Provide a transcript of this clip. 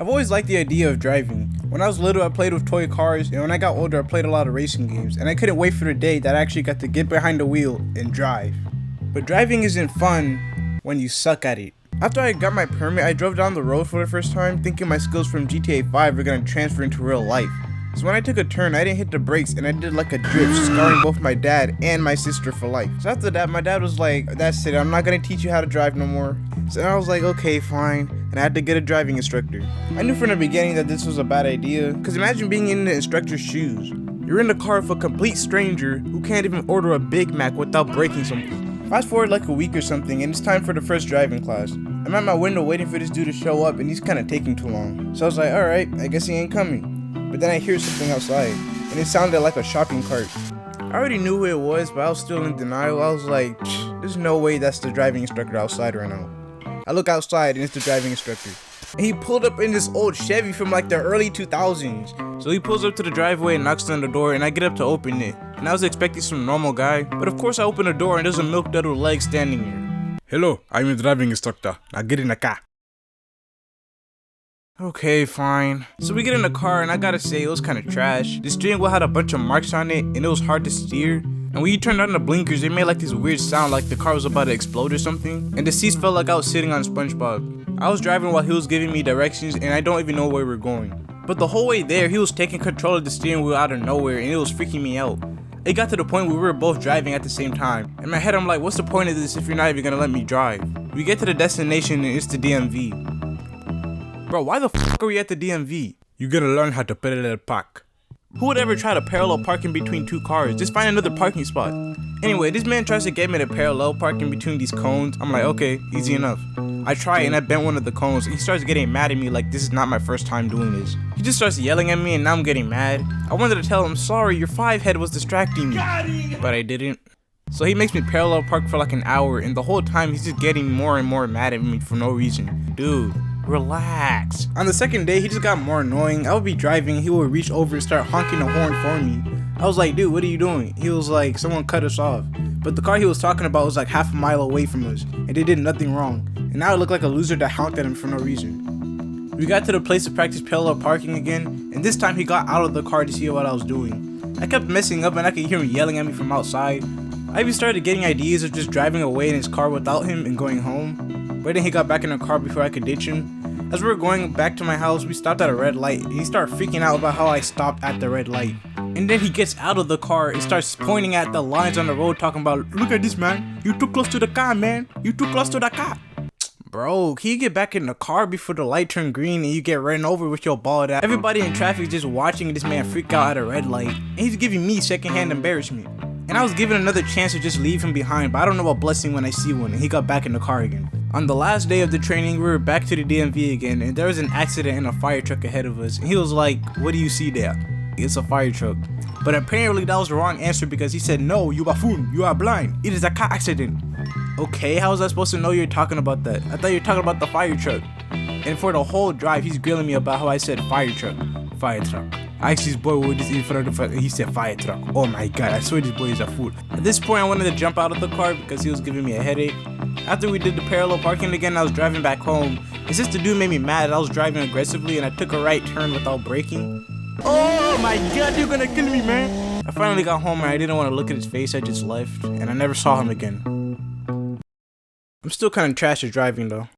I've always liked the idea of driving. When I was little, I played with toy cars, and when I got older, I played a lot of racing games, and I couldn't wait for the day that I actually got to get behind the wheel and drive. But driving isn't fun when you suck at it. After I got my permit, I drove down the road for the first time, thinking my skills from GTA 5 were gonna transfer into real life. So when I took a turn, I didn't hit the brakes and I did like a drift, scarring both my dad and my sister for life. So after that, my dad was like, "That's it, I'm not gonna teach you how to drive no more." So I was like, okay, fine, and I had to get a driving instructor. I knew from the beginning that this was a bad idea, because imagine being in the instructor's shoes. You're in the car with a complete stranger who can't even order a Big Mac without breaking something. Fast forward like a week or something, and it's time for the first driving class. I'm at my window waiting for this dude to show up, and he's kind of taking too long. So I was like, alright, I guess he ain't coming. But then I hear something outside, and it sounded like a shopping cart. I already knew who it was, but I was still in denial. I was like, there's no way that's the driving instructor outside right now. I look outside, and it's the driving instructor. And he pulled up in this old Chevy from like the early 2000s. So he pulls up to the driveway and knocks on the door, and I get up to open it. And I was expecting some normal guy, but of course I open the door and there's a milk duddle leg standing here. Hello, I'm a driving instructor. Now get in the car. Okay, fine. So we get in the car, and I gotta say, it was kind of trash. The steering wheel had a bunch of marks on it, and it was hard to steer. And when you turned on the blinkers, it made like this weird sound like the car was about to explode or something. And the seats felt like I was sitting on SpongeBob. I was driving while he was giving me directions, and I don't even know where we're going. But the whole way there, he was taking control of the steering wheel out of nowhere, and it was freaking me out. It got to the point where we were both driving at the same time. In my head, I'm like, what's the point of this if you're not even gonna let me drive? We get to the destination, and it's the DMV. Bro, why the fuck are we at the DMV? You gotta learn how to parallel park. Who would ever try to parallel park in between two cars? Just find another parking spot. Anyway, this man tries to get me to parallel park in between these cones. I'm like, okay, easy enough. I try and I bent one of the cones. He starts getting mad at me like this is not my first time doing this. He just starts yelling at me and now I'm getting mad. I wanted to tell him, sorry, your 5-head was distracting me. But I didn't. So he makes me parallel park for like an hour, and the whole time he's just getting more and more mad at me for no reason. Dude, relax. On the second day, he just got more annoying. I would be driving, he would reach over and start honking the horn for me. I was like, dude, what are you doing? He was like, someone cut us off. But the car he was talking about was like half a mile away from us, and they did nothing wrong. And now I look like a loser that honked at him for no reason. We got to the place to practice parallel parking again, and this time he got out of the car to see what I was doing. I kept messing up and I could hear him yelling at me from outside. I even started getting ideas of just driving away in his car without him and going home. But then he got back in the car before I could ditch him. As we were going back to my house, we stopped at a red light, and he started freaking out about how I stopped at the red light. And then he gets out of the car and starts pointing at the lines on the road talking about, look at this, man, you too close to the car, man, you too close to the car. Bro, can you get back in the car before the light turned green and you get ran over with your bald ass? Everybody in traffic is just watching this man freak out at a red light, and he's giving me secondhand embarrassment. And I was given another chance to just leave him behind, but I don't know a blessing when I see one, and he got back in the car again. On the last day of the training, we were back to the DMV again, and there was an accident in a fire truck ahead of us, and he was like, what do you see there? It's a fire truck. But apparently that was the wrong answer because he said, no, you buffoon, you are blind. It is a car accident. Okay, how was I supposed to know you're talking about that? I thought you were talking about the fire truck. And for the whole drive, he's grilling me about how I said fire truck. Fire truck. I asked this boy what is in front of the fire, he said fire truck. Oh my god, I swear this boy is a fool. At this point, I wanted to jump out of the car because he was giving me a headache. After we did the parallel parking again, I was driving back home. And since the dude made me mad, I was driving aggressively and I took a right turn without braking. Oh my god, you're gonna kill me, man. I finally got home and I didn't want to look at his face, I just left. And I never saw him again. I'm still kind of trash at driving though.